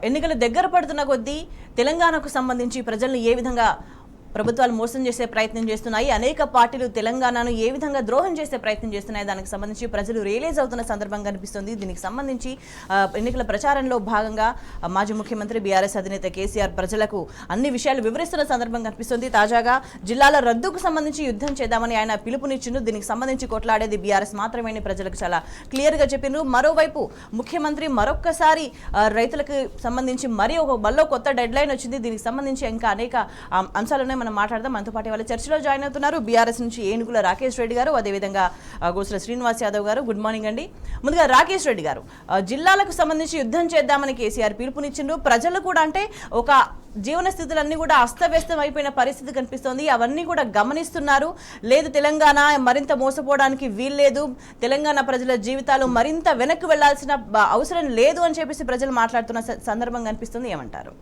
ఎన్నికలు దగ్గర పడుతున్న కొద్దీ తెలంగాణకు సంబంధించి ప్రజలను ఏ విధంగా ప్రభుత్వాలు మోసం చేసే ప్రయత్నం చేస్తున్నాయి, అనేక పార్టీలు తెలంగాణను ఏ విధంగా ద్రోహం చేసే ప్రయత్నం చేస్తున్నాయి, దానికి సంబంధించి ప్రజలు రియలైజ్ అవుతున్న సందర్భం కనిపిస్తుంది. దీనికి సంబంధించి ఎన్నికల ప్రచారంలో భాగంగా మాజీ ముఖ్యమంత్రి బీఆర్ఎస్ అధినేత కేసీఆర్ ప్రజలకు అన్ని విషయాలు వివరిస్తున్న సందర్భం కనిపిస్తుంది. తాజాగా జిల్లాల రద్దుకు సంబంధించి యుద్ధం చేద్దామని ఆయన పిలుపునిచ్చిండు. దీనికి సంబంధించి కొట్లాడేది బీఆర్ఎస్ మాత్రమే ప్రజలకు చాలా క్లియర్గా చెప్పిండ్రు. మరోవైపు ముఖ్యమంత్రి మరొక్కసారి రైతులకు సంబంధించి మళ్ళీ కొత్త డెడ్ లైన్ వచ్చింది. దీనికి సంబంధించి ఇంకా అనేక అంశాలున్నాయి, మనం మాట్లాడదాం. మనతో పాటు వాళ్ళ చర్చలో జాయిన్ అవుతున్నారు బీఆర్ఎస్ నుంచి ఏనుగుల రాకేష్ రెడ్డి గారు, అదేవిధంగా గోసుల శ్రీనివాస్ యాదవ్ గారు. గుడ్ మార్నింగ్ అండి. ముందుగా రాకేష్ రెడ్డి గారు, జిల్లాలకు సంబంధించి యుద్ధం చేద్దామని కేసీఆర్ పిలుపునిచ్చిండ్రు. ప్రజలు కూడా అంటే ఒక జీవన స్థితులన్నీ కూడా అస్తవ్యస్తం అయిపోయిన పరిస్థితి కనిపిస్తోంది. అవన్నీ కూడా గమనిస్తున్నారు. లేదు, తెలంగాణ మరింత మోసపోవడానికి వీల్లేదు, తెలంగాణ ప్రజల జీవితాలు మరింత వెనక్కి వెళ్లాల్సిన అవసరం లేదు అని చెప్పేసి ప్రజలు మాట్లాడుతున్న సందర్భం కనిపిస్తుంది. ఏమంటారు?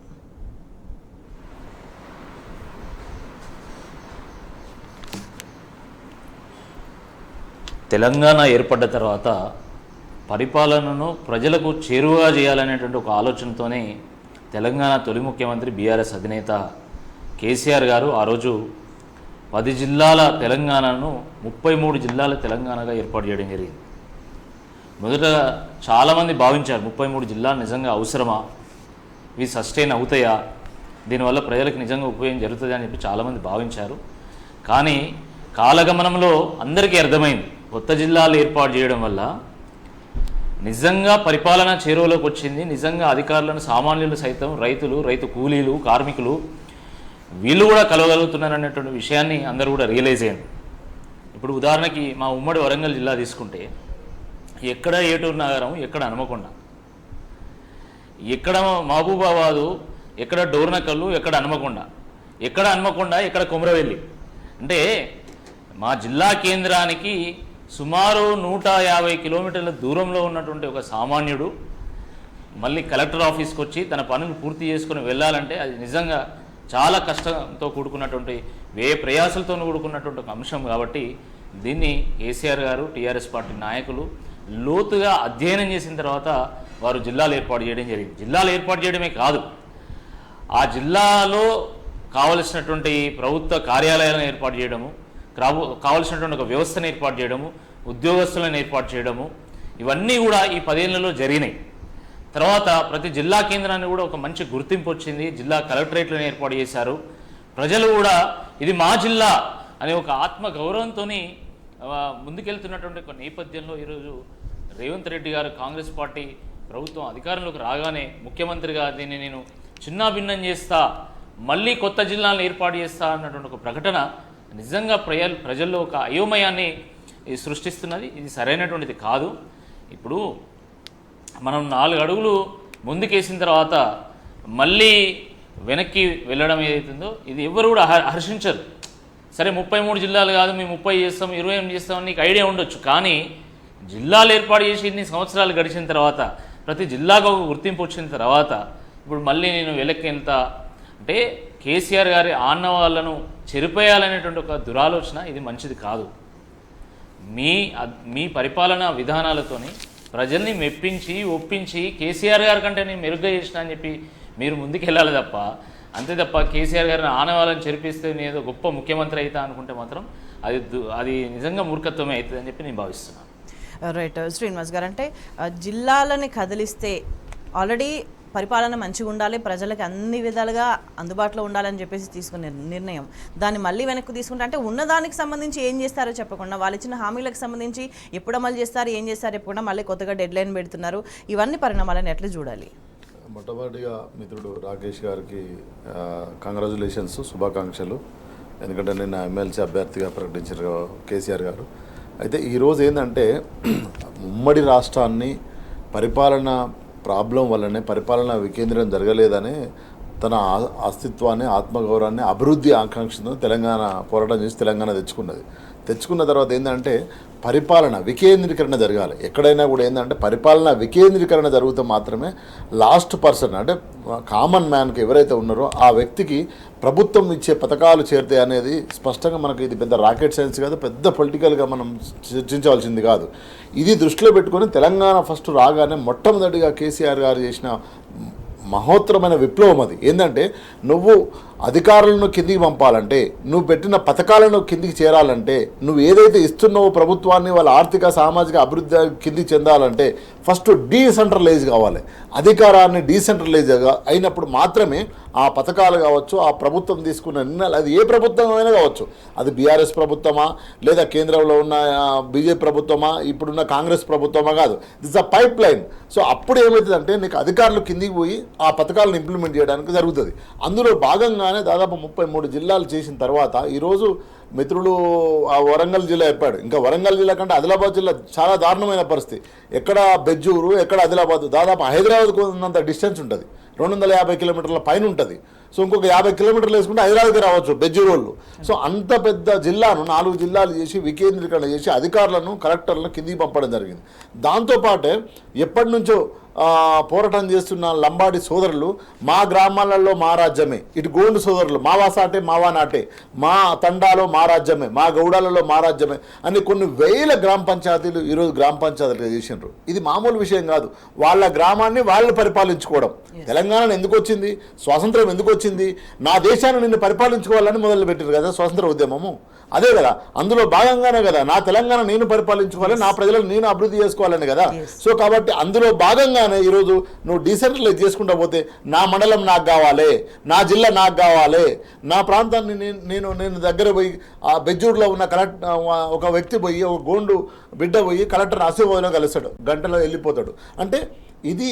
తెలంగాణ ఏర్పడ్డ తర్వాత పరిపాలనను ప్రజలకు చేరువగా చేయాలనేటువంటి ఒక ఆలోచనతోనే తెలంగాణ తొలి ముఖ్యమంత్రి బీఆర్ఎస్ అధినేత కేసీఆర్ గారు ఆ రోజు 10 జిల్లాల తెలంగాణను 33 జిల్లాల తెలంగాణగా ఏర్పాటు చేయడం జరిగింది. మొదట చాలామంది భావించారు 33 జిల్లాలు నిజంగా అవసరమా, ఇవి సస్టైన్ అవుతాయా, దీనివల్ల ప్రజలకు నిజంగా ఉపయోగం జరుగుతుంది అని చెప్పి చాలామంది భావించారు. కానీ కాలగమనంలో అందరికీ అర్థమైంది కొత్త జిల్లాలు ఏర్పాటు చేయడం వల్ల నిజంగా పరిపాలన చేరువలోకి వచ్చింది. నిజంగా అధికారులను సామాన్యులు సైతం, రైతులు, రైతు కూలీలు, కార్మికులు వీళ్ళు కూడా కలవగలుగుతున్నారు అనేటువంటి విషయాన్ని అందరూ కూడా రియలైజ్ అయ్యారు. ఇప్పుడు ఉదాహరణకి మా ఉమ్మడి వరంగల్ జిల్లా తీసుకుంటే ఎక్కడ ఏటూరు నగరం, ఎక్కడ హనుమకొండ, ఎక్కడ మహబూబాబాదు, ఎక్కడ డోర్నకల్లు, ఎక్కడ హనుమకొండ, ఎక్కడ కొమరవెల్లి. అంటే మా జిల్లా కేంద్రానికి సుమారు 150 కిలోమీటర్ల దూరంలో ఉన్నటువంటి ఒక సామాన్యుడు మళ్ళీ కలెక్టర్ ఆఫీస్కి వచ్చి తన పనులు పూర్తి చేసుకుని వెళ్ళాలంటే అది నిజంగా చాలా కష్టంతో కూడుకున్నటువంటి, వ్యయ ప్రయాసాలతో కూడుకున్నటువంటి ఒక అంశం. కాబట్టి దీన్ని కేసీఆర్ గారు, టీఆర్ఎస్ పార్టీ నాయకులు లోతుగా అధ్యయనం చేసిన తర్వాత వారు జిల్లాలు ఏర్పాటు చేయడం జరిగింది. జిల్లాలు ఏర్పాటు చేయడమే కాదు, ఆ జిల్లాలో కావలసినటువంటి ప్రభుత్వ కార్యాలయాలను ఏర్పాటు చేయడము, కావలసినటువంటి ఒక వ్యవస్థను ఏర్పాటు చేయడము, ఉద్యోగస్తులను ఏర్పాటు చేయడము, ఇవన్నీ కూడా ఈ 10 ఏళ్లలో జరిగినాయి. తర్వాత ప్రతి జిల్లా కేంద్రాన్ని కూడా ఒక మంచి గుర్తింపు వచ్చింది. జిల్లా కలెక్టరేట్లను ఏర్పాటు చేశారు. ప్రజలు కూడా ఇది మా జిల్లా అనే ఒక ఆత్మ గౌరవంతో ముందుకెళ్తున్నటువంటి ఒక నేపథ్యంలో ఈరోజు రేవంత్ రెడ్డి గారు, కాంగ్రెస్ పార్టీ ప్రభుత్వం అధికారంలోకి రాగానే ముఖ్యమంత్రిగా దీన్ని నేను చిన్నాభిన్నం చేస్తా, మళ్ళీ కొత్త జిల్లాలను ఏర్పాటు చేస్తా అన్నటువంటి ఒక ప్రకటన నిజంగా ప్రజల్లో ఒక అయోమయాన్ని సృష్టిస్తున్నది. ఇది సరైనటువంటిది కాదు. ఇప్పుడు మనం 4 అడుగులు ముందుకేసిన తర్వాత మళ్ళీ వెనక్కి వెళ్ళడం ఏదైతుందో ఇది ఎవరు కూడా హర్షించరు. సరే 33 జిల్లాలు కాదు, మేము 30 చేస్తాం, 28 చేస్తామని నీకు ఐడియా ఉండొచ్చు. కానీ జిల్లాలు ఏర్పాటు చేసి ఇన్ని సంవత్సరాలు గడిచిన తర్వాత, ప్రతి జిల్లాకు ఒక గుర్తింపు వచ్చిన తర్వాత ఇప్పుడు మళ్ళీ నేను వెనక్కి వెళ్తా అంటే కేసీఆర్ గారి ఆనవాళ్లను చెరిపేయాలనేటువంటి ఒక దురాలోచన. ఇది మంచిది కాదు. మీ పరిపాలనా విధానాలతోని ప్రజల్ని మెప్పించి ఒప్పించి కేసీఆర్ గారి కంటే నేను మెరుగ్గా చేసిన అని చెప్పి మీరు ముందుకెళ్ళాలి తప్ప, అంతే తప్ప కేసీఆర్ గారిని ఆనవాళ్ళని చెరిపిస్తే నేను ఏదో గొప్ప ముఖ్యమంత్రి అవుతా అనుకుంటే మాత్రం అది నిజంగా మూర్ఖత్వమే అవుతుంది అని చెప్పి నేను భావిస్తున్నాను. రైట్ శ్రీనివాస్ గారు, అంటే జిల్లాలని కదిలిస్తే ఆల్రెడీ పరిపాలన మంచిగా ఉండాలి, ప్రజలకు అన్ని విధాలుగా అందుబాటులో ఉండాలని చెప్పేసి తీసుకునే నిర్ణయం, దాన్ని మళ్ళీ వెనక్కి తీసుకుంటే అంటే ఉన్నదానికి సంబంధించి ఏం చేస్తారో చెప్పకుండా వాళ్ళు ఇచ్చిన హామీలకు సంబంధించి ఎప్పుడు అమలు చేస్తారు, ఏం చేస్తారు ఎప్పుడు మళ్ళీ కొత్తగా డెడ్ లైన్ పెడుతున్నారు. ఇవన్నీ పరిణామాలను ఎట్లా చూడాలి? మొట్టమొదటిగా మిత్రుడు రాకేష్ గారికి కంగ్రాచులేషన్స్, శుభాకాంక్షలు. ఎందుకంటే నిన్న ఎమ్మెల్సీ అభ్యర్థిగా ప్రకటించారు కేసీఆర్ గారు. అయితే ఈరోజు ఏంటంటే ఉమ్మడి రాష్ట్రాన్ని పరిపాలన ప్రాబ్లం వల్లనే, పరిపాలన వికేంద్రం జరగలేదని తన అస్తిత్వాన్ని, ఆత్మగౌరవాన్ని, అభివృద్ధి ఆకాంక్షను తెలంగాణ పోరాటం చేసి తెలంగాణ తెచ్చుకున్న తర్వాత ఏంటంటే పరిపాలన వికేంద్రీకరణ జరగాలి. ఎక్కడైనా కూడా ఏంటంటే పరిపాలన వికేంద్రీకరణ జరిగితే మాత్రమే లాస్ట్ పర్సన్ అంటే కామన్ మ్యాన్కి ఎవరైతే ఉన్నారో ఆ వ్యక్తికి ప్రభుత్వం ఇచ్చే పథకాలు చేరుతాయి అనేది స్పష్టంగా మనకు ఇది పెద్ద రాకెట్ సైన్స్ కాదు, పెద్ద పొలిటికల్గా మనం చర్చించవలసింది కాదు. ఇది దృష్టిలో పెట్టుకొని తెలంగాణ ఫస్ట్ రాగానే మొట్టమొదటిగా కేసీఆర్ గారు చేసిన మహోత్తరమైన విప్లవం అది. ఏంటంటే నువ్వు అధికారులను కిందికి పంపాలంటే, నువ్వు పెట్టిన పథకాలను కిందికి చేరాలంటే, నువ్వు ఏదైతే ఇస్తున్నావో ప్రభుత్వాన్ని వాళ్ళ ఆర్థిక సామాజిక అభివృద్ధి కిందికి చెందాలంటే ఫస్ట్ డీసెంట్రలైజ్ కావాలి. అధికారాన్ని డీసెంట్రలైజ్ అయినప్పుడు మాత్రమే ఆ పథకాలు కావచ్చు, ఆ ప్రభుత్వం తీసుకున్న నిర్ణయాలు, అది ఏ ప్రభుత్వం అయినా కావచ్చు, అది బీఆర్ఎస్ ప్రభుత్వమా లేదా కేంద్రంలో ఉన్న బీజేపీ ప్రభుత్వమా ఇప్పుడున్న కాంగ్రెస్ ప్రభుత్వమా కాదు, this a pipe line. So అప్పుడు ఏమవుతుందంటే నీకు అధికారులు కిందికి పోయి ఆ పథకాలను ఇంప్లిమెంట్ చేయడానికి జరుగుతుంది. అందులో భాగంగానే దాదాపు 33 జిల్లాలు చేసిన తర్వాత ఈరోజు మిత్రులు ఆ వరంగల్ జిల్లా చెప్పాడు. ఇంకా వరంగల్ జిల్లా కంటే ఆదిలాబాద్ జిల్లా చాలా దారుణమైన పరిస్థితి. ఎక్కడ బెజ్జూరు, ఎక్కడ ఆదిలాబాద్, దాదాపు హైదరాబాద్కు ఉన్నంత డిస్టెన్స్ ఉంటుంది, 250 కిలోమీటర్ల పైన ఉంటుంది. సో ఇంకొక 50 కిలోమీటర్లు వేసుకుంటే హైదరాబాద్కి రావచ్చు బెజ్జూరు వాళ్ళు. సో అంత పెద్ద జిల్లాను 4 జిల్లాలు చేసి వికేంద్రీకరణ చేసి అధికారులను కలెక్టర్లను కిందికి పంపడం జరిగింది. దాంతోపాటే ఎప్పటి నుంచో పోరాటం చేస్తున్న లంబాడి సోదరులు మా గ్రామాలలో మా రాజ్యమే, ఇటు గోండు సోదరులు మా వాసాటే మావా నాటే, మా తండాలో మా రాజ్యమే, మా గౌడాలలో మా రాజ్యమే అని కొన్ని వేల గ్రామ పంచాయతీలు ఈరోజు గ్రామ పంచాయతీలుగా చేసినారు. ఇది మామూలు విషయం కాదు. వాళ్ళ గ్రామాన్ని వాళ్ళు పరిపాలించుకోవడం. తెలంగాణ ఎందుకు వచ్చింది, స్వాతంత్రం ఎందుకు వచ్చింది, నా దేశాన్ని నిన్ను పరిపాలించుకోవాలని మొదలుపెట్టారు కదా స్వాతంత్ర ఉద్యమము. అదే కదా, అందులో భాగంగానే కదా నా తెలంగాణ నేను పరిపాలించుకోవాలి, నా ప్రజలను నేను అభివృద్ధి చేసుకోవాలని కదా. సో కాబట్టి అందులో భాగంగానే ఈరోజు నువ్వు డీసెంట్రలైజ్ చేసుకుంటా పోతే నా మండలం నాకు కావాలి, నా జిల్లా నాకు కావాలి, నా ప్రాంతాన్ని నేను దగ్గర పోయి ఆ బెజ్జూరులో ఉన్న ఒక వ్యక్తి పోయి, ఒక గోండు బిడ్డ పోయి కలెక్టర్ ఆశీర్వాదంలో కలుస్తాడు, గంటలో వెళ్ళిపోతాడు. అంటే ఇది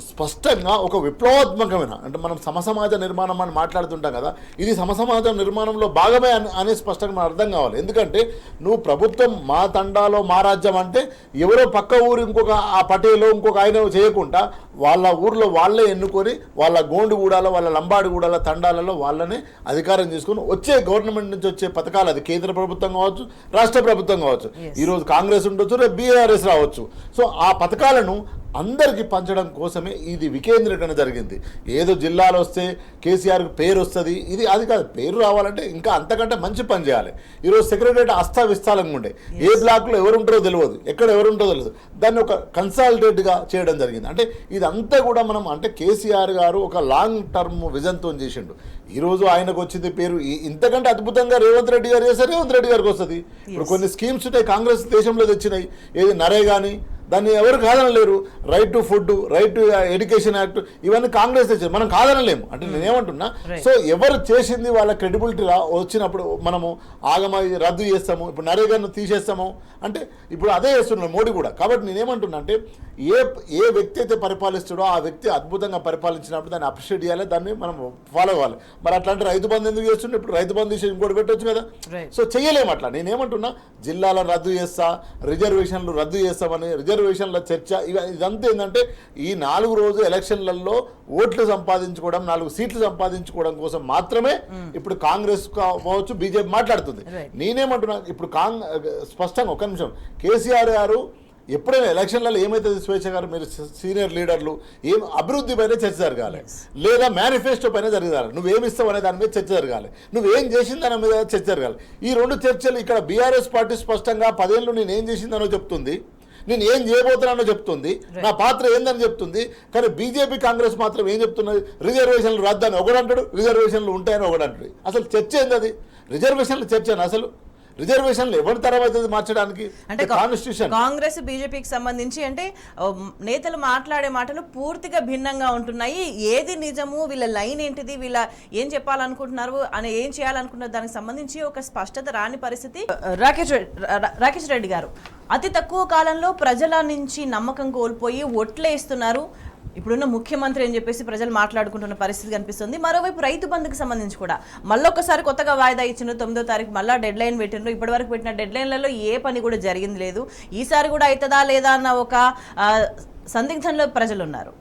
స్పష్టంగా ఒక విప్లవాత్మకమైన, అంటే మనం సమసమాజ నిర్మాణం అని మాట్లాడుతుంటాం కదా, ఇది సమసమాజ నిర్మాణంలో భాగమే అనే స్పష్టంగా మనకు అర్థం కావాలి. ఎందుకంటే నువ్వు ప్రభుత్వం మా తండాలో మా రాజ్యం అంటే ఎవరో పక్క ఊరు ఇంకొక ఆ పటేలో ఇంకొక ఆయన చేయకుండా వాళ్ళ ఊర్లో వాళ్ళే ఎన్నుకొని వాళ్ళ గోండుగూడాలో వాళ్ళ లంబాడిగూడాల తండాలలో వాళ్ళనే అధికారం చేసుకొని వచ్చే గవర్నమెంట్ నుంచి వచ్చే పథకాలు, అది కేంద్ర ప్రభుత్వం కావచ్చు, రాష్ట్ర ప్రభుత్వం కావచ్చు, ఈరోజు కాంగ్రెస్ ఉండొచ్చు, రేపు బీఆర్ఎస్ రావచ్చు. సో ఆ పథకాలను అందరికీ పంచడం కోసమే ఇది వికేంద్రీకరణ జరిగింది. ఏదో జిల్లాలో వస్తే కేసీఆర్కి పేరు వస్తుంది, ఇది అది కాదు. పేరు రావాలంటే ఇంకా అంతకంటే మంచి పని చేయాలి. ఈరోజు సెక్రటరేట్ అస్తావిస్తాలంగా ఉండే, ఏ బ్లాక్లో ఎవరు ఉంటారో తెలియదు, ఎక్కడ ఎవరు ఉంటారో తెలియదు, దాన్ని ఒక కన్సాలిడేట్గా చేయడం జరిగింది. అంటే ఇదంతా కూడా మనం అంటే కేసీఆర్ గారు ఒక లాంగ్ టర్మ్ విజన్తో చేసిండు. ఈరోజు ఆయనకు వచ్చింది పేరు, ఇంతకంటే అద్భుతంగా రేవంత్ రెడ్డి గారు చేస్తే రేవంత్ రెడ్డి గారికి వస్తుంది. ఇప్పుడు కొన్ని స్కీమ్స్ ఉంటాయి కాంగ్రెస్ దేశంలో తెచ్చినాయి, ఏది నరేగాని, దాన్ని ఎవరు కాదనలేరు. Right to food, right to education act, ఇవన్నీ కాంగ్రెస్ తెచ్చారు, మనం కాదనలేము. అంటే నేనేమంటున్నా, సో ఎవరు చేసింది వాళ్ళ క్రెడిబిలిటీ వచ్చినప్పుడు మనము ఆగమ రద్దు చేస్తాము, ఇప్పుడు నరేగాను తీసేస్తాము అంటే ఇప్పుడు అదే చేస్తున్నారు మోడీ కూడా. కాబట్టి నేనేమంటున్నా అంటే ఏ వ్యక్తి అయితే పరిపాలిస్తాడో ఆ వ్యక్తి అద్భుతంగా పరిపాలించినప్పుడు దాన్ని అప్రిషియేట్ చేయాలి, దాన్ని మనం ఫాలో అవ్వాలి. మరి అట్లాంటి రైతు బంధు ఎందుకు చేస్తుండే, ఇప్పుడు రైతు బంధు తీసి ఇంకోటి పెట్టవచ్చు కదా. సో చేయలేము అట్లా. నేనేమంటున్నా, జిల్లాలను రద్దు చేస్తా, రిజర్వేషన్లు రద్దు చేస్తామని, రిజర్వేషన్ల చర్చ, ఇదంతా ఏంటంటే ఈ 4 రోజు ఎలక్షన్లలో ఓట్లు సంపాదించుకోవడం, 4 సీట్లు సంపాదించుకోవడం కోసం మాత్రమే ఇప్పుడు కాంగ్రెస్ కావచ్చు, బీజేపీ మాట్లాడుతుంది. నేనేమంటున్నా, ఇప్పుడు స్పష్టంగా ఒక నిమిషం, కేసీఆర్ గారు ఎప్పుడైనా ఎలక్షన్లలో ఏమైతుంది స్వేచ్ఛ గారు, మీరు సీనియర్ లీడర్లు ఏం అభివృద్ధి పైన చర్చ జరగాలి, లేదా మేనిఫెస్టో పైన జరగాలి, నువ్వేమిస్తావు అనే దాని మీద చర్చ జరగాలి, నువ్వేం చేసిన దాని మీద చర్చ జరగాలి. ఈ 2 చర్చలు ఇక్కడ బీఆర్ఎస్ పార్టీ స్పష్టంగా 10 ఏళ్ళు నేను ఏం చేసిందనో చెప్తుంది, నేను ఏం చేయబోతున్నానో చెప్తుంది, నా పాత్ర ఏందని చెప్తుంది. కానీ బీజేపీ కాంగ్రెస్ మాత్రం ఏం చెప్తున్నది, రిజర్వేషన్లు రద్దని ఒకడంటాడు, రిజర్వేషన్లు ఉంటాయని ఒకడంటాడు. అసలు చర్చ ఏంది, అది రిజర్వేషన్లు చర్చ అసలు రిజర్వేషన్లు ఎవరి తర్వాత మార్చడానికి? అంటే కాంగ్రెస్ బీజేపీకి సంబంధించి అంటే నేతలు మాట్లాడే మాటలు పూర్తిగా భిన్నంగా ఉంటున్నాయి. ఏది నిజము, వీళ్ళ లైన్ ఏంటిది, వీళ్ళ ఏం చెప్పాలనుకుంటున్నారు అని, ఏం చేయాలనుకుంటున్నారు, దానికి సంబంధించి ఒక స్పష్టత రాని పరిస్థితి. రాకేష్ రెడ్డి గారు, అతి తక్కువ కాలంలో ప్రజల నుంచి నమ్మకం కోల్పోయి ఓట్లేస్తున్నారు ఇప్పుడున్న ముఖ్యమంత్రి అని చెప్పేసి ప్రజలు మాట్లాడుకుంటున్న పరిస్థితి కనిపిస్తుంది. మరోవైపు రైతు బంధుకు సంబంధించి కూడా మళ్ళొకసారి కొత్తగా వాయిదా ఇచ్చిన 9వ తారీఖు మళ్ళీ డెడ్ లైన్ పెట్టిండ్రు. ఇప్పటివరకు పెట్టిన డెడ్ లైన్లలో ఏ పని కూడా జరిగింది లేదు. ఈసారి కూడా అవుతుందా లేదా అన్న ఒక సందిగ్ధంలో ప్రజలు ఉన్నారు.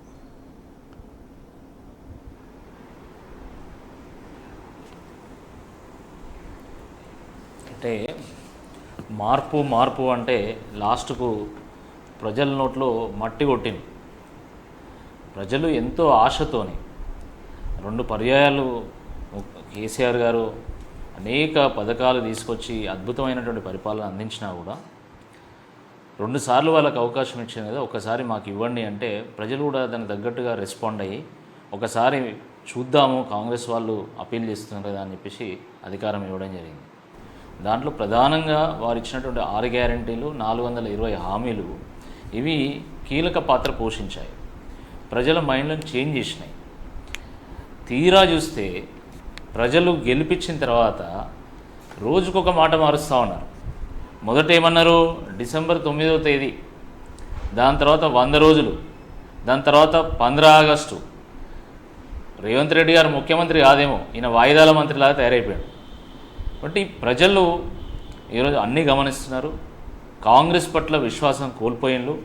అంటే మార్పు అంటే లాస్ట్కు ప్రజల నోట్లో మట్టి కొట్టింది. ప్రజలు ఎంతో ఆశతోని 2 పర్యాయాలు కేసీఆర్ గారు అనేక పథకాలు తీసుకొచ్చి అద్భుతమైనటువంటి పరిపాలన అందించినా కూడా 2 సార్లు వాళ్ళకి అవకాశం ఇచ్చింది కదా, ఒకసారి మాకు ఇవ్వండి అంటే ప్రజలు కూడా దానికి తగ్గట్టుగా రెస్పాండ్ అయ్యి ఒకసారి చూద్దాము, కాంగ్రెస్ వాళ్ళు అప్పీల్ చేస్తున్నారు కదా అని చెప్పేసి అధికారం ఇవ్వడం జరిగింది. దాంట్లో ప్రధానంగా వారు ఇచ్చినటువంటి 6 గ్యారంటీలు, 420 హామీలు ఇవి కీలక పాత్ర పోషించాయి, ప్రజల మైండ్లను చేంజ్ చేసినాయి. తీరా చూస్తే ప్రజలు గెలిపించిన తర్వాత రోజుకొక మాట మారుస్తూ ఉన్నారు. మొదట ఏమన్నారు, డిసెంబర్ 9వ తేదీ, దాని తర్వాత 100 రోజులు, దాని తర్వాత 15 ఆగస్టు. రేవంత్ రెడ్డి గారు ముఖ్యమంత్రి కాదేమో, ఈయన వాయిదాల మంత్రిలాగా తయారైపోయాడు. కాబట్టి ప్రజలు ఈరోజు అన్నీ గమనిస్తున్నారు, కాంగ్రెస్ పట్ల విశ్వాసం కోల్పోయిండ్రు.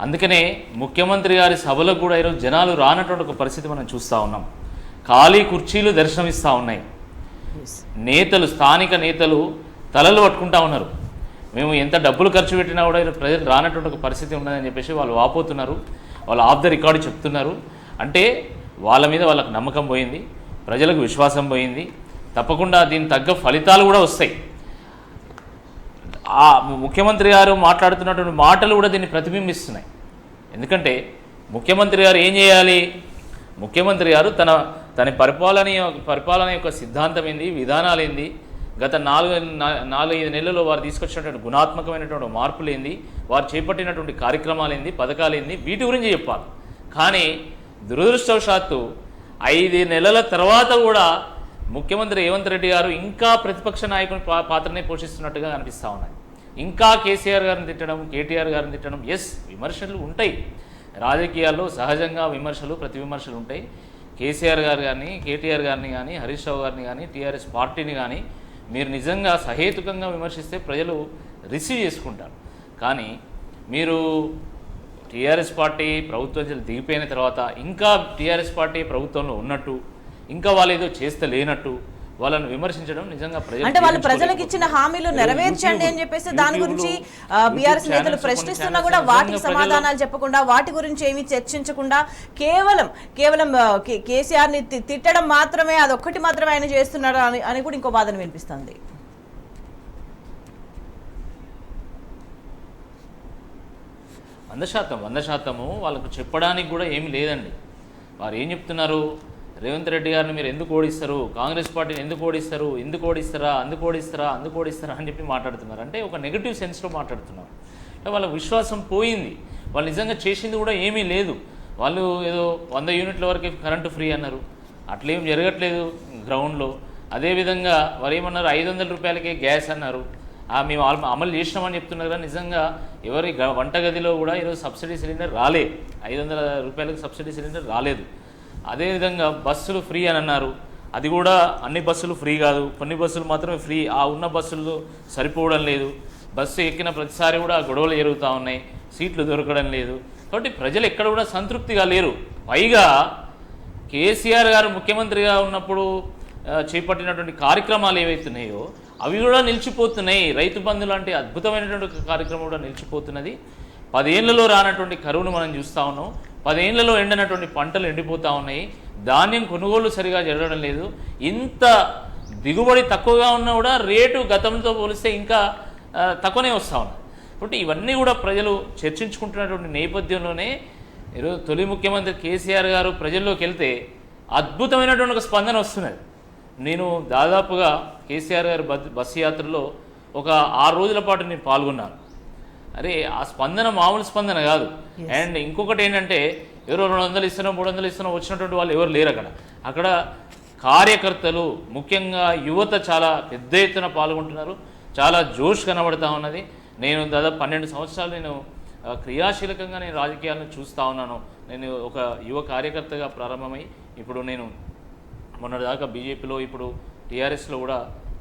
అందుకనే ముఖ్యమంత్రి గారి సభలకు కూడా ఈరోజు జనాలు రానటువంటి ఒక పరిస్థితి మనం చూస్తూ ఉన్నాం. ఖాళీ కుర్చీలు దర్శనమిస్తూ ఉన్నాయి. నేతలు, స్థానిక నేతలు తలలు పట్టుకుంటా ఉన్నారు. మేము ఎంత డబ్బులు ఖర్చు పెట్టినా కూడా ఈరోజు ప్రజలు రానటువంటి ఒక పరిస్థితి ఉన్నదని చెప్పేసి వాళ్ళు వాపోతున్నారు, వాళ్ళు ఆఫ్ ద రికార్డు చెప్తున్నారు. అంటే వాళ్ళ మీద వాళ్ళకు నమ్మకం పోయింది, ప్రజలకు విశ్వాసం పోయింది. తప్పకుండా దీని తగ్గ ఫలితాలు కూడా వస్తాయి. ఆ ముఖ్యమంత్రి గారు మాట్లాడుతున్నటువంటి మాటలు కూడా దీన్ని ప్రతిబింబిస్తున్నాయి. ఎందుకంటే ముఖ్యమంత్రి గారు ఏం చేయాలి, ముఖ్యమంత్రి గారు తన పరిపాలన యొక్క సిద్ధాంతం ఏంది, విధానాలు ఏంది, గత 4-5 నెలల్లో వారు తీసుకొచ్చినటువంటి గుణాత్మకమైనటువంటి మార్పులు ఏంది, వారు చేపట్టినటువంటి కార్యక్రమాలు ఏంది, పథకాలు ఏంది, వీటి గురించి చెప్పాలి. కానీ దురదృష్టవశాత్తు 5 నెలల తర్వాత కూడా ముఖ్యమంత్రి రేవంత్ రెడ్డి గారు ఇంకా ప్రతిపక్ష నాయకుని పాత్రనే పోషిస్తున్నట్టుగా అనిపిస్తూ ఉన్నాయి. ఇంకా కేసీఆర్ గారిని తిట్టడం, కేటీఆర్ గారిని తిట్టడం. ఎస్, విమర్శలు ఉంటాయి రాజకీయాల్లో, సహజంగా విమర్శలు, ప్రతి విమర్శలు ఉంటాయి. కేసీఆర్ గారు కానీ, కేటీఆర్ గారిని కానీ, హరీష్ రావు గారిని కానీ, టీఆర్ఎస్ పార్టీని కానీ మీరు నిజంగా సహేతుకంగా విమర్శిస్తే ప్రజలు రిసీవ్ చేసుకుంటారు. కానీ మీరు టీఆర్ఎస్ పార్టీ ప్రభుత్వం దిగిపోయిన తర్వాత ఇంకా టీఆర్ఎస్ పార్టీ ప్రభుత్వంలో ఉన్నట్టు, ఇంకా వాళ్ళు ఏదో చేస్తే లేనట్టు వాళ్ళని విమర్శించడం నిజంగా అంటే వాళ్ళు ప్రజలకు ఇచ్చిన హామీలు నెరవేర్చండి అని చెప్పేసి దాని గురించి బీఆర్ఎస్ నేతలు ప్రశ్నిస్తున్నా కూడా వాటికి సమాధానాలు చెప్పకుండా, వాటి గురించి ఏమీ చర్చించకుండా కేవలం కేసీఆర్ ని తిట్టడం మాత్రమే, అదొక్కటి మాత్రమే ఆయన చేస్తున్నారు అని కూడా ఇంకో వాదన వినిపిస్తుంది. వంద శాతము వాళ్ళకు చెప్పడానికి కూడా ఏమీ లేదండి. వారు ఏం చెప్తున్నారు, రేవంత్ రెడ్డి గారిని మీరు ఎందుకు ఓడిస్తారు, కాంగ్రెస్ పార్టీని ఎందుకు ఓడిస్తారు, ఎందుకు ఓడిస్తారా, అందుకు ఓడిస్తారా అని చెప్పి మాట్లాడుతున్నారు. అంటే ఒక నెగిటివ్ సెన్స్లో మాట్లాడుతున్నారు. అంటే వాళ్ళ విశ్వాసం పోయింది. వాళ్ళు నిజంగా చేసింది కూడా ఏమీ లేదు. వాళ్ళు ఏదో 100 యూనిట్ల వరకే కరెంటు ఫ్రీ అన్నారు, అట్లేం జరగట్లేదు గ్రౌండ్లో. అదేవిధంగా వారు ఏమన్నారు, 500 రూపాయలకే గ్యాస్ అన్నారు. మేము అమలు చేసినామని చెప్తున్నారు కదా, నిజంగా ఎవరి వంటగదిలో కూడా ఈరోజు సబ్సిడీ సిలిండర్ రాలేదు, 500 రూపాయలకు సబ్సిడీ సిలిండర్ రాలేదు. అదేవిధంగా బస్సులు ఫ్రీ అని అన్నారు, అది కూడా అన్ని బస్సులు ఫ్రీ కాదు, కొన్ని బస్సులు మాత్రమే ఫ్రీ. ఆ ఉన్న బస్సులు సరిపోవడం లేదు, బస్సు ఎక్కిన ప్రతిసారి కూడా గొడవలు జరుగుతూ ఉన్నాయి, సీట్లు దొరకడం లేదు. కాబట్టి ప్రజలు ఎక్కడ కూడా సంతృప్తిగా లేరు. పైగా కేసీఆర్ గారు ముఖ్యమంత్రిగా ఉన్నప్పుడు చేపట్టినటువంటి కార్యక్రమాలు ఏవైతున్నాయో అవి కూడా నిలిచిపోతున్నాయి. రైతు బంధు లాంటి అద్భుతమైనటువంటి కార్యక్రమం కూడా నిలిచిపోతున్నది. 10 ఏళ్లలో రానటువంటి కరువును మనం చూస్తూ ఉన్నాం. 10 ఏళ్లలో ఎండినటువంటి పంటలు ఎండిపోతూ ఉన్నాయి. ధాన్యం కొనుగోలు సరిగా జరగడం లేదు. ఇంత దిగుబడి తక్కువగా ఉన్నా కూడా రేటు గతంతో పోలిస్తే ఇంకా తక్కువనే వస్తూ ఉన్నాయి. కాబట్టి ఇవన్నీ కూడా ప్రజలు చర్చించుకుంటున్నటువంటి నేపథ్యంలోనే ఈరోజు తొలి ముఖ్యమంత్రి కేసీఆర్ గారు ప్రజల్లోకి వెళ్తే అద్భుతమైనటువంటి ఒక స్పందన వస్తున్నది. నేను దాదాపుగా కేసీఆర్ గారి బస్సు యాత్రలో ఒక 6 రోజుల పాటు నేను పాల్గొన్నాను. అరే ఆ స్పందన మామూలు స్పందన కాదు. అండ్ ఇంకొకటి ఏంటంటే ఎవరో 200 ఇస్తున్నాం 300 ఇస్తున్నాం వచ్చినటువంటి వాళ్ళు ఎవరు లేరు అక్కడ కార్యకర్తలు, ముఖ్యంగా యువత చాలా పెద్ద ఎత్తున పాల్గొంటున్నారు. చాలా జోష్ కనబడతా ఉన్నది. నేను దాదాపు 12 సంవత్సరాలు నేను క్రియాశీలకంగా నేను రాజకీయాలను చూస్తూ ఉన్నాను. నేను ఒక యువ కార్యకర్తగా ప్రారంభమై ఇప్పుడు నేను మొన్నటిదాకా బీజేపీలో, ఇప్పుడు టీఆర్ఎస్లో కూడా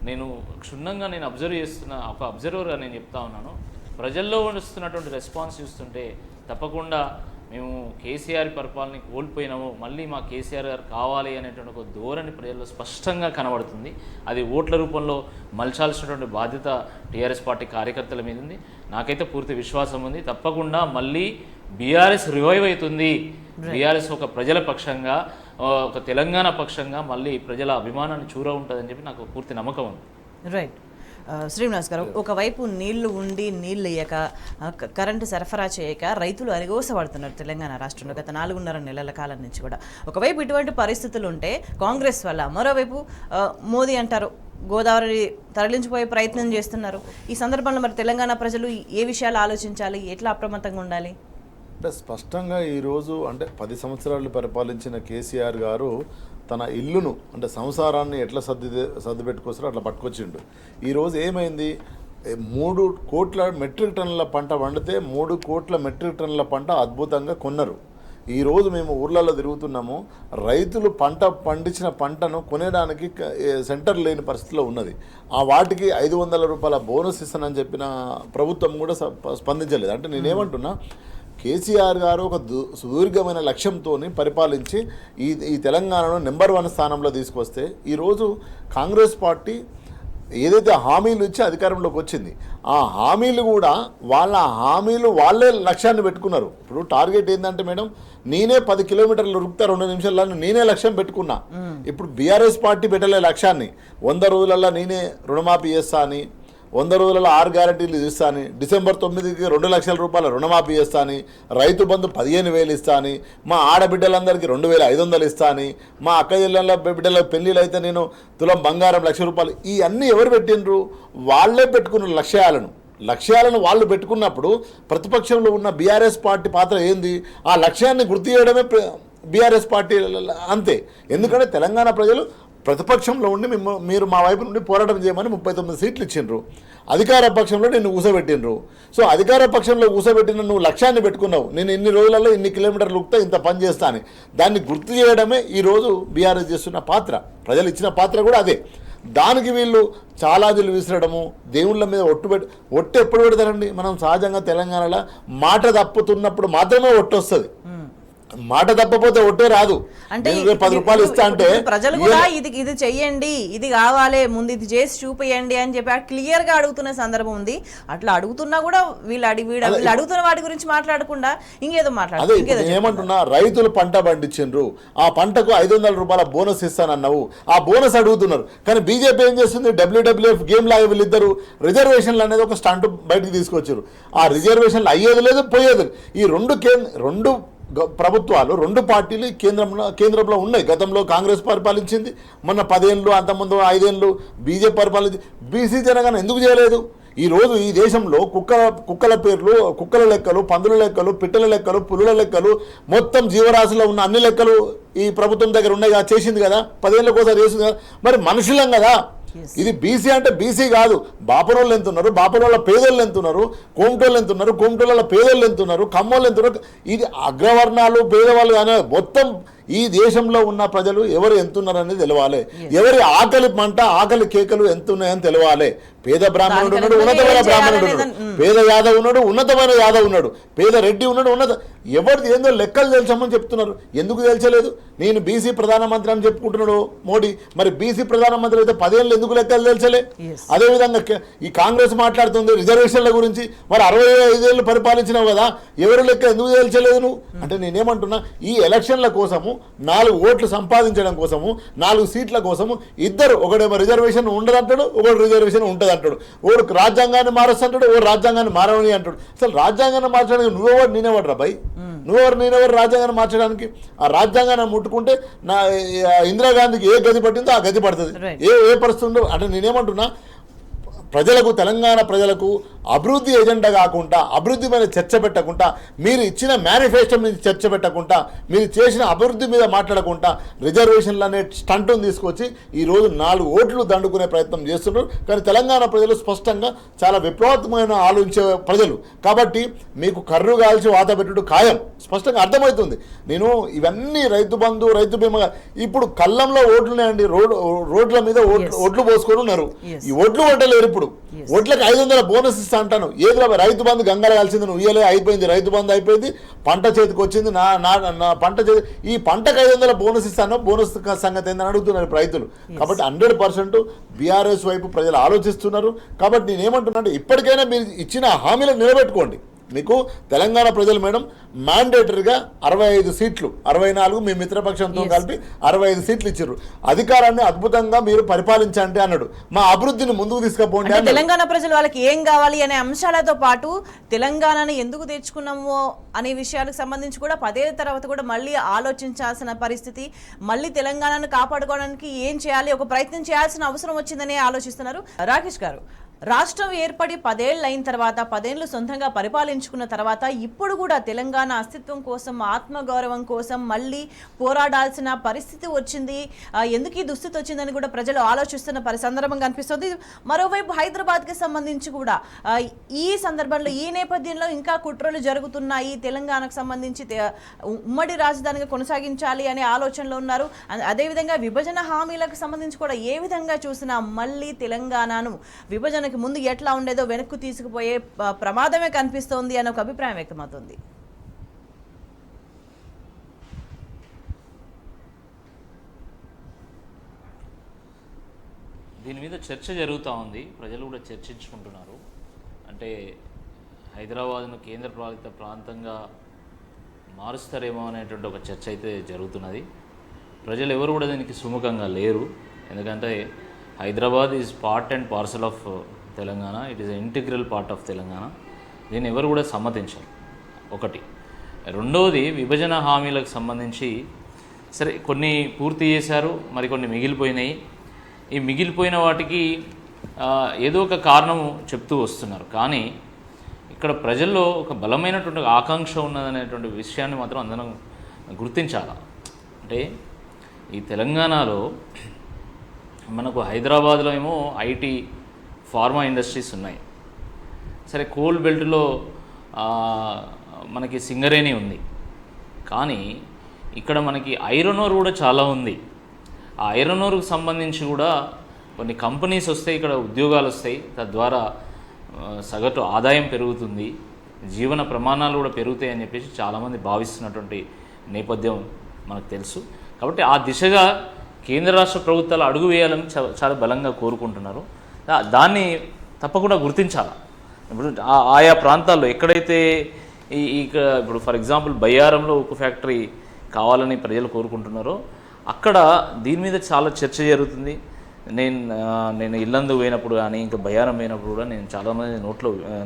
నేను క్షుణ్ణంగా నేను అబ్జర్వ్ చేస్తున్న ఒక అబ్జర్వర్గా నేను చెప్తా ఉన్నాను. ప్రజల్లో వస్తున్నటువంటి రెస్పాన్స్ చూస్తుంటే తప్పకుండా మేము కేసీఆర్ పరిపాలన కోల్పోయినాము, మళ్ళీ మా కేసీఆర్ గారు కావాలి అనేటువంటి ఒక ధోరణి ప్రజల్లో స్పష్టంగా కనబడుతుంది. అది ఓట్ల రూపంలో మలచాల్సినటువంటి బాధ్యత టీఆర్ఎస్ పార్టీ కార్యకర్తల మీద ఉంది. నాకైతే పూర్తి విశ్వాసం ఉంది, తప్పకుండా మళ్ళీ బీఆర్ఎస్ రివైవ్ అవుతుంది. బీఆర్ఎస్ ఒక ప్రజల పక్షంగా, ఒక తెలంగాణ పక్షంగా మళ్ళీ ప్రజల అభిమానాన్ని చూర ఉంటుందని చెప్పి నాకు పూర్తి నమ్మకం ఉంది. రైట్. శ్రీనివాస్ గారు, ఒకవైపు నీళ్లు ఉండి నీళ్లు ఇయ్యక కరెంటు సరఫరా చేయక రైతులు అరిగోసపడుతున్నారు తెలంగాణ రాష్ట్రంలో గత 4.5 నెలల కాలం నుంచి కూడా. ఒకవైపు ఇటువంటి పరిస్థితులు ఉంటే కాంగ్రెస్ వల్ల, మరోవైపు మోదీ అంటారు గోదావరి తరలించిపోయే ప్రయత్నం చేస్తున్నారు. ఈ సందర్భంలో మరి తెలంగాణ ప్రజలు ఏ విషయాలు ఆలోచించాలి, ఎట్లా అప్రమత్తంగా ఉండాలి? అంటే స్పష్టంగా ఈరోజు అంటే 10 సంవత్సరాలు పరిపాలించిన కేసీఆర్ గారు తన ఇల్లును అంటే సంసారాన్ని ఎట్లా సర్ది పెట్టుకొస్తారో అట్లా పట్టుకొచ్చిండు. ఈరోజు ఏమైంది, 3 కోట్ల మెట్రిక్ టన్నుల పంట వండితే 3 కోట్ల మెట్రిక్ టన్నుల పంట అద్భుతంగా కొన్నారు. ఈరోజు మేము ఊర్లలో తిరుగుతున్నాము, రైతులు పండించిన పంటను కొనేడానికి సెంటర్ లేని పరిస్థితిలో ఉన్నది. ఆ వాటికి 500 రూపాయల బోనస్ ఇస్తానని చెప్పిన ప్రభుత్వం కూడా స్పందించలేదు. అంటే నేనేమంటున్నా, కేసీఆర్ గారు ఒక సుదీర్ఘమైన లక్ష్యంతో పరిపాలించి ఈ తెలంగాణను నెంబర్ 1 స్థానంలో తీసుకొస్తే ఈరోజు కాంగ్రెస్ పార్టీ ఏదైతే హామీలు ఇచ్చి అధికారంలోకి వచ్చింది, ఆ హామీలు కూడా వాళ్ళే లక్ష్యాన్ని పెట్టుకున్నారు. ఇప్పుడు టార్గెట్ ఏంటంటే మేడం, నేనే 10 కిలోమీటర్లు ఉరుకుతా 2 నిమిషాల్లో నేనే లక్ష్యం పెట్టుకున్నా. ఇప్పుడు బీఆర్ఎస్ పార్టీ పెట్టలే లక్ష్యాన్ని, 100 రోజులలో నేనే రుణమాఫీ చేస్తా అని, 100 రోజులలో 6 గ్యారెంటీలు ఇస్తా అని, డిసెంబర్ 9కి 2 లక్షల రూపాయల రుణమాఫీ చేస్తా అని, రైతు బంధు 15,000 ఇస్తా అని, మా ఆడబిడ్డలందరికీ 2,500 ఇస్తా అని, మా అక్క జిల్లాల బిడ్డల పెళ్ళిళ్ళు అయితే నేను తులం బంగారం 1,00,000 రూపాయలు. ఇవన్నీ ఎవరు పెట్టినరు? వాళ్ళే పెట్టుకున్న లక్ష్యాలను వాళ్ళు పెట్టుకున్నప్పుడు ప్రతిపక్షంలో ఉన్న బీఆర్ఎస్ పార్టీ పాత్ర ఏంది? ఆ లక్ష్యాన్ని గుర్తు చేయడమే బీఆర్ఎస్ పార్టీ అంతే. ఎందుకంటే తెలంగాణ ప్రజలు ప్రతిపక్షంలో ఉండి మీరు మా వైపు నుండి పోరాటం చేయమని 39 సీట్లు ఇచ్చిండ్రు, అధికార పక్షంలో నిన్ను ఊసబెట్టిండ్రు. సో అధికార పక్షంలో ఊసబెట్టిన నువ్వు లక్ష్యాన్ని పెట్టుకున్నావు, నేను ఇన్ని రోజులలో ఇన్ని కిలోమీటర్లు ఉక్తా ఇంత పని చేస్తా అని. దాన్ని గుర్తు చేయడమే ఈరోజు బీఆర్ఎస్ చేస్తున్న పాత్ర, ప్రజలు ఇచ్చిన పాత్ర కూడా అదే. దానికి వీళ్ళు చాలాజులు విసిరడము, దేవుళ్ళ మీద ఒట్టు ఎప్పుడు పెడతారండి? మనం సహజంగా తెలంగాణలో మాట తప్పుతున్నప్పుడు మాత్రమే ఒట్టు వస్తుంది, మాట తప్పపోతే ఒట్టే రాదు. అంటే 10 రూపాయలు ఇస్తా అంటే ప్రజలు కూడా ఇది చెయ్యండి, ఇది కావాలి, ముందు ఇది చేసి చూపియండి అని చెప్పి క్లియర్ గా అడుగుతున్న సందర్భం ఉంది. అట్లా అడుగుతున్నా కూడా వీళ్ళు అడుగుతున్న వాటి గురించి మాట్లాడకుండా ఇంకేదో మాట్లాడుతున్నారు. ఏమంటున్నా, రైతులు పంట పండించిండ్రు, ఆ పంటకు 500 రూపాయల బోనస్ ఇస్తానన్నావు, ఆ బోనస్ అడుగుతున్నారు. కానీ బీజేపీ ఏం చేస్తుంది? WWF గేమ్ లాగా వీళ్ళిద్దరు రిజర్వేషన్లు అనేది ఒక స్టంట్ బయటకు తీసుకొచ్చారు. ఆ రిజర్వేషన్లు అయ్యేది లేదు, పోయేది. ఈ రెండు ప్రభుత్వాలు, 2 పార్టీలు కేంద్రంలో ఉన్నాయి. గతంలో కాంగ్రెస్ పరిపాలించింది, మొన్న 10 ఏళ్ళు, అంతకుముందు 5 ఏళ్ళు బీజేపీ పరిపాలించింది. బీసీ జనగణన ఎందుకు చేయలేదు? ఈరోజు ఈ దేశంలో కుక్కల పేర్లు, కుక్కల లెక్కలు, పందుల లెక్కలు, పిట్టల లెక్కలు, పులుల లెక్కలు, మొత్తం జీవరాశిలో ఉన్న అన్ని లెక్కలు ఈ ప్రభుత్వం దగ్గర ఉన్నాయి కదా, చేసింది కదా, 10 ఏళ్ళకోసారి చేసింది కదా. మరి మనుషులం కదా. ఇది బీసీ అంటే బీసీ కాదు, బాపరోళ్ళు ఎంత ఉన్నారు, బాపరోళ్ళ పేదోళ్ళు ఎంత ఉన్నారు, కోమటోళ్ళు ఎంత ఉన్నారు, కోమటోళ్ళ పేదోళ్ళు ఎంత ఉన్నారు, కమ్మోళ్ళు ఎంత ఉన్నారు. ఇది అగ్రవర్ణాలు పేదవాళ్ళు కానీ మొత్తం ఈ దేశంలో ఉన్న ప్రజలు ఎవరు ఎంతున్నారనేది తెలవాలి. ఎవరి ఆకలి మంట, ఆకలి కేకలు ఎంత ఉన్నాయని తెలవాలి. పేద బ్రాహ్మణుడు ఉన్నాడు, ఉన్నతమైన బ్రాహ్మణుడు ఉన్నాడు, పేద యాదవ్ ఉన్నాడు, ఉన్నతమైన యాదవ్ ఉన్నాడు, పేద రెడ్డి ఉన్నాడు, ఎవరిది ఏందో లెక్కలు తెలుసమని చెప్తున్నారు. ఎందుకు తెలుసలేదు? నేను బీసీ ప్రధానమంత్రి అని చెప్పుకుంటున్నాడు మోడీ, మరి బీసీ ప్రధానమంత్రి అయితే 10 ఏళ్ళు ఎందుకు లెక్కలు తెలుసలే? అదేవిధంగా ఈ కాంగ్రెస్ మాట్లాడుతుంది రిజర్వేషన్ల గురించి, మరి 65 ఏళ్ళు పరిపాలించినావు కదా, ఎవరు లెక్క ఎందుకు తెలుసలేదు నువ్వు? అంటే నేనేమంటున్నా, ఈ ఎలక్షన్ల కోసము 4 ఓట్లు సంపాదించడం కోసము, 4 సీట్ల కోసము ఇద్దరు, ఒకడేమో రిజర్వేషన్ ఉండదంటాడు, ఒకడు రిజర్వేషన్ ఉంటుంది అంటాడు, ఒకడు రాజ్యాంగాన్ని మారుస్తుంటాడు, ఒకడు రాజ్యాంగాన్ని మారవని అంటాడు. అసలు రాజ్యాంగాన్ని మార్చడానికి నువ్వెవరు నేనెవరు రా భయ్? నేనెవరు రాజ్యాంగాన్ని మార్చడానికి? ఆ రాజ్యాంగాన్ని ముట్టుకుంటే నా ఇందిరాగాంధీకి ఏ గది పట్టిందో ఆ గది పడుతుంది, ఏ పరిస్థితి ఉందో. అంటే నేనేమంటున్నా, ప్రజలకు, తెలంగాణ ప్రజలకు అభివృద్ధి ఎజెండా కాకుండా, అభివృద్ధి మీద చర్చ పెట్టకుండా, మీరు ఇచ్చిన మేనిఫెస్టో మీద చర్చ పెట్టకుండా, మీరు చేసిన అభివృద్ధి మీద మాట్లాడకుండా రిజర్వేషన్లు అనే స్టంట్ను తీసుకొచ్చి ఈరోజు 4 ఓట్లు దండుకునే ప్రయత్నం చేస్తున్నారు. కానీ తెలంగాణ ప్రజలు స్పష్టంగా చాలా విప్లవాత్మకమైన ఆలోచించే ప్రజలు కాబట్టి మీకు కర్రు కాల్చి వాత పెట్టుడు ఖాయం, స్పష్టంగా అర్థమవుతుంది. నేను ఇవన్నీ రైతు బంధు, రైతు బీమా, ఇప్పుడు కళ్ళంలో ఓట్లున్నాయండి, రోడ్ల మీద ఓట్లు పోసుకొని ఉన్నారు. ఈ ఓట్లు పట్టలేరు. ఇప్పుడు ఓట్లకు 500 బోనస్ ఇస్తా అంటాను. ఏదో రైతు బంధు గంగల కలిసింది, నువ్వు ఇయ్యలే, అయిపోయింది, రైతు బంధు అయిపోయింది, పంట చేతికి వచ్చింది, నా పంట చేతి, ఈ పంటకు 500 బోనస్ ఇస్తాను, బోనస్ సంగతి ఏందని అడుగుతున్నారు రైతులు. కాబట్టి 100% బీఆర్ఎస్ వైపు ప్రజలు ఆలోచిస్తున్నారు. కాబట్టి నేనేమంటున్నా అంటే, ఇప్పటికైనా మీరు ఇచ్చిన హామీలను నిలబెట్టుకోండి. మీకు తెలంగాణ ప్రజలు మేడం మ్యాండేటరీగా 65 సీట్లు 64 మీ మిత్రపక్షంతో కలిపి 65 సీట్లు ఇచ్చారు. అధికారాన్ని అద్భుతంగా మీరు పరిపాలించండి అన్నాడు. మా అభివృద్ధిని ముందుకు తీసుకుపోండి. తెలంగాణ ప్రజలు వాళ్ళకి ఏం కావాలి అనే అంశాలతో పాటు తెలంగాణని ఎందుకు తెచ్చుకున్నామో అనే విషయాలకు సంబంధించి కూడా 10 ఏళ్ల తర్వాత కూడా మళ్ళీ ఆలోచించాల్సిన పరిస్థితి, మళ్ళీ తెలంగాణను కాపాడుకోవడానికి ఏం చేయాలి, ఒక ప్రయత్నం చేయాల్సిన అవసరం వచ్చిందని ఆలోచిస్తున్నారు. రాకేష్ గారు, రాష్ట్రం ఏర్పడి 10 ఏళ్ళు అయిన తర్వాత 10 ఏళ్ళు సొంతంగా పరిపాలించుకున్న తర్వాత ఇప్పుడు కూడా తెలంగాణ అస్తిత్వం కోసం, ఆత్మగౌరవం కోసం మళ్ళీ పోరాడాల్సిన పరిస్థితి వచ్చింది. ఎందుకు ఈ దుస్థితి వచ్చిందని కూడా ప్రజలు ఆలోచిస్తున్న సందర్భం కనిపిస్తుంది. మరోవైపు హైదరాబాద్కి సంబంధించి కూడా ఈ సందర్భంలో, ఈ నేపథ్యంలో ఇంకా కుట్రలు జరుగుతున్నాయి. తెలంగాణకు సంబంధించి ఉమ్మడి రాజధానిగా కొనసాగించాలి అనే ఆలోచనలో ఉన్నారు. అదేవిధంగా విభజన హామీలకు సంబంధించి కూడా ఏ విధంగా చూసినా మళ్ళీ తెలంగాణను విభజన ముందు ఎట్లా ఉండేదో వెనక్కు తీసుకుపోయే ప్రమాదమే కనిపిస్తోంది అనే ఒక అభిప్రాయం వ్యక్తమవుతుంది. దీని మీద చర్చ జరుగుతూ ఉంది, ప్రజలు కూడా చర్చించుకుంటున్నారు. అంటే హైదరాబాద్ను కేంద్ర పాలిత ప్రాంతంగా మారుస్తారేమో అనేటువంటి ఒక చర్చ అయితే జరుగుతున్నది. ప్రజలు ఎవరు కూడా దీనికి సుముఖంగా లేరు. ఎందుకంటే Hyderabad is part and parcel of Telangana, it is integral part of Telangana. దీన్ని ఎవరు కూడా సమ్మతించారు. ఒకటి. రెండవది, విభజన హామీలకు సంబంధించి సరే కొన్ని పూర్తి చేశారు, మరికొన్ని మిగిలిపోయినాయి. ఈ మిగిలిపోయిన వాటికి ఏదో ఒక కారణము చెప్తూ వస్తున్నారు. కానీ ఇక్కడ ప్రజల్లో ఒక బలమైనటువంటి ఆకాంక్ష ఉన్నదనేటువంటి విషయాన్ని మాత్రం అందరం గుర్తించాలి. అంటే ఈ తెలంగాణలో మనకు హైదరాబాద్లో ఏమో ఐటీ, ఫార్మా ఇండస్ట్రీస్ ఉన్నాయి. సరే కోల్ బెల్ట్లో మనకి సింగరేణి ఉంది. కానీ ఇక్కడ మనకి ఐరన్ ఓర్ కూడా చాలా ఉంది. ఆ ఐరన్ ఓర్కు సంబంధించి కూడా కొన్ని కంపెనీస్ వస్తాయి, ఇక్కడ ఉద్యోగాలు వస్తాయి. తద్వారా సగటు ఆదాయం పెరుగుతుంది, జీవన ప్రమాణాలు కూడా పెరుగుతాయి అని చెప్పేసి చాలామంది భావిస్తున్నటువంటి నేపథ్యం మనకు తెలుసు. కాబట్టి ఆ దిశగా కేంద్ర రాష్ట్ర ప్రభుత్వాలు అడుగు వేయాలని చాలా బలంగా కోరుకుంటున్నారు. దాన్ని తప్పకుండా గుర్తించాలి. ఇప్పుడు ఆయా ప్రాంతాల్లో ఎక్కడైతే ఇప్పుడు ఫర్ ఎగ్జాంపుల్ బయ్యారంలో ఉక్కు ఫ్యాక్టరీ కావాలని ప్రజలు కోరుకుంటున్నారో అక్కడ దీని మీద చాలా చర్చ జరుగుతుంది. నేను ఇల్లందు పోయినప్పుడు కానీ ఇంకా బయ్యారం పోయినప్పుడు కూడా నేను చాలామంది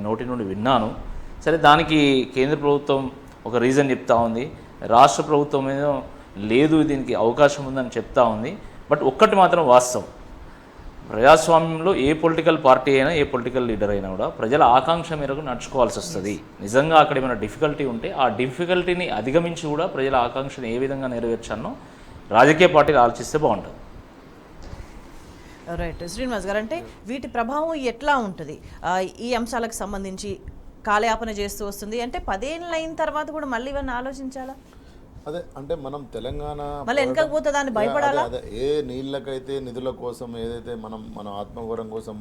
నోటి నుండి విన్నాను. సరే, దానికి కేంద్ర ప్రభుత్వం ఒక రీజన్ చెప్తా ఉంది, రాష్ట్ర ప్రభుత్వం ఏదో లేదు దీనికి అవకాశం ఉందని చెప్తా ఉంది. బట్ ఒక్కటి మాత్రం వాస్తవం, ప్రజాస్వామ్యంలో ఏ పొలిటికల్ పార్టీ అయినా, ఏ పొలిటికల్ లీడర్ అయినా కూడా ప్రజల ఆకాంక్ష మేరకు నడుచుకోవాల్సి వస్తుంది. నిజంగా అక్కడ ఏమైనా డిఫికల్టీ ఉంటే ఆ డిఫికల్టీని అధిగమించి కూడా ప్రజల ఆకాంక్షను ఏ విధంగా నెరవేర్చానో రాజకీయ పార్టీలు ఆలోచిస్తే బాగుంటుంది. రైట్ శ్రీనివాస్ గారు, అంటే వీటి ప్రభావం ఎట్లా ఉంటుంది ఈ అంశాలకు సంబంధించి? కాలయాపన చేస్తూ వస్తుంది అంటే 10 ఏళ్ళు అయిన తర్వాత కూడా మళ్ళీ ఇవన్నీ ఆలోచించాలా? అదే అంటే మనం తెలంగాణ మళ్ళీ వెనకపోతే దాన్ని భయపడాలా? అదే ఏ నీళ్ళకైతే నిధుల కోసం ఏదైతే మన ఆత్మగౌరవం కోసం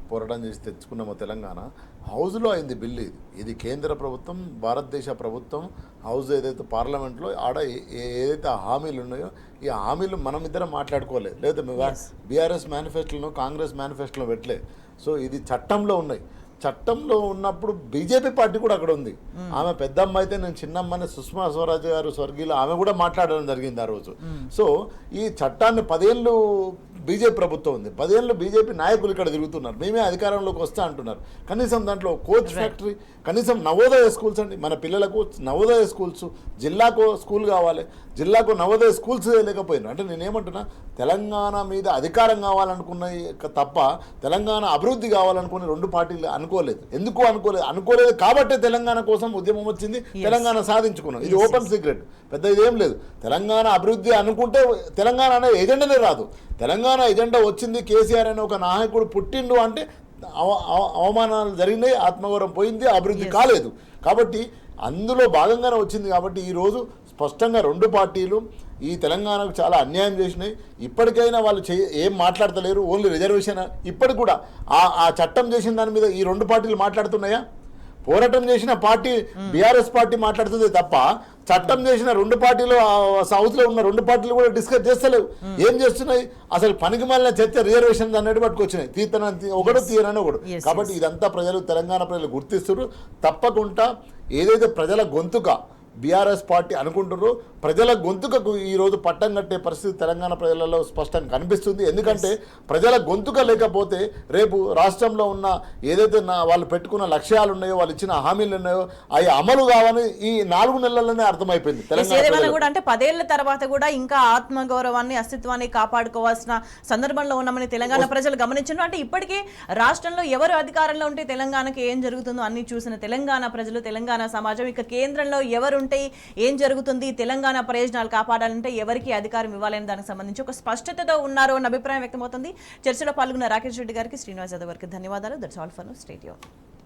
పోరాటం చేసి తెచ్చుకున్నామో తెలంగాణ హౌస్లో అయింది బిల్లు. ఇది కేంద్ర ప్రభుత్వం, భారతదేశ ప్రభుత్వం హౌస్ ఏదైతే పార్లమెంట్లో ఆడ ఏదైతే హామీలు ఉన్నాయో ఈ హామీలు మనం ఇద్దరం మాట్లాడుకోలేదు, లేదా బీఆర్ఎస్ మేనిఫెస్టోలో కాంగ్రెస్ మేనిఫెస్టోలో పెట్టలే. సో ఇది చట్టంలో ఉన్నాయి. చట్టంలో ఉన్నప్పుడు బీజేపీ పార్టీ కూడా అక్కడ ఉంది. ఆమె పెద్దమ్మ అయితే నేను చిన్నమ్మని సుష్మా స్వరాజ్ గారు స్వర్గీయులు ఆమె కూడా మాట్లాడడం జరిగింది ఆ రోజు. సో ఈ చట్టాన్ని 10 ఏళ్ళు బీజేపీ ప్రభుత్వం ఉంది, 10 ఏళ్ళు బీజేపీ నాయకులు ఇక్కడ తిరుగుతున్నారు, మేమే అధికారంలోకి వస్తా అంటున్నారు. కనీసం దాంట్లో కోచ్ ఫ్యాక్టరీ, కనీసం నవోదయ స్కూల్స్ అండి, మన పిల్లలకు నవోదయ స్కూల్స్, జిల్లాకు స్కూల్ కావాలి, జిల్లాకు నవోదయ స్కూల్స్ లేకపోయినా. అంటే నేనేమంటున్నా, తెలంగాణ మీద అధికారం కావాలనుకున్నాయి తప్ప తెలంగాణ అభివృద్ధి కావాలనుకుని రెండు పార్టీలు అనుకోలేదు. ఎందుకు అనుకోలేదు కాబట్టే తెలంగాణ కోసం ఉద్యమం వచ్చింది, తెలంగాణ సాధించుకున్నాం. ఇది ఓపెన్ సీక్రెట్, పెద్ద ఇదేం లేదు. తెలంగాణ అభివృద్ధి అనుకుంటే తెలంగాణ అనే ఎజెండానే రాదు. తెలంగాణ ఎజెండా వచ్చింది, కేసీఆర్ అనే ఒక నాయకుడు పుట్టిండు అంటే అవమానాలు జరిగినాయి, ఆత్మగౌరవం పోయింది, అభివృద్ధి కాలేదు. కాబట్టి అందులో భాగంగానే వచ్చింది. కాబట్టి ఈరోజు స్పష్టంగా రెండు పార్టీలు ఈ తెలంగాణకు చాలా అన్యాయం చేసినాయి. ఇప్పటికైనా వాళ్ళు ఏం మాట్లాడతలేరు, ఓన్లీ రిజర్వేషన్. ఇప్పటికి కూడా ఆ చట్టం చేసిన దాని మీద ఈ రెండు పార్టీలు మాట్లాడుతున్నాయా? పోరాటం చేసిన పార్టీ బీఆర్ఎస్ పార్టీ మాట్లాడుతుంది తప్ప చట్టం చేసిన రెండు పార్టీలు సౌత్ లో ఉన్న రెండు పార్టీలు కూడా డిస్కస్ చేస్తలేవు. ఏం చేస్తున్నాయి అసలు పనికి మాలిన చర్చ రిజర్వేషన్ అనేది పట్టుకొచ్చినాయి. ఒకడు తీయనని ఒకడు. కాబట్టి ఇదంతా ప్రజలు తెలంగాణ ప్రజలు గుర్తిస్తున్నారు. తప్పకుండా ఏదైతే ప్రజల గొంతుక బీఆర్ఎస్ పార్టీ అనుకుంటున్నారు, ప్రజల గొంతుకకు ఈరోజు పట్టం కట్టే పరిస్థితి తెలంగాణ ప్రజలలో స్పష్టంగా కనిపిస్తుంది. ఎందుకంటే ప్రజల గొంతుక లేకపోతే రేపు రాష్ట్రంలో ఉన్న ఏదైతే వాళ్ళు పెట్టుకున్న లక్ష్యాలు ఉన్నాయో, వాళ్ళు ఇచ్చిన హామీలు ఉన్నాయో అవి అమలు కావని ఈ 4 నెలల్లోనే అర్థమైపోయింది. తెలంగాణ కూడా అంటే 10 ఏళ్ల తర్వాత కూడా ఇంకా ఆత్మగౌరవాన్ని అస్తిత్వాన్ని కాపాడుకోవాల్సిన సందర్భంలో ఉన్నామని తెలంగాణ ప్రజలు గమనించారు. అంటే ఇప్పటికీ రాష్ట్రంలో ఎవరు అధికారంలో ఉంటే తెలంగాణకి ఏం జరుగుతుందో అన్ని చూసిన తెలంగాణ ప్రజలు, తెలంగాణ సమాజం, ఇక కేంద్రంలో ఎవరు ఏం జరుగుతుంది, తెలంగాణ ప్రయోజనాలు కాపాడాలంటే ఎవరికి అధికారం ఇవ్వాలని దానికి సంబంధించి ఒక స్పష్టతతో ఉన్నారు అన్న అభిప్రాయం వ్యక్తమవుతుంది. చర్చలో పాల్గొన్న రాకేష్ రెడ్డి గారికి, శ్రీనివాస్ యాదవ్ గారికి ధన్యవాదాలు. That's all for now. Stay tuned.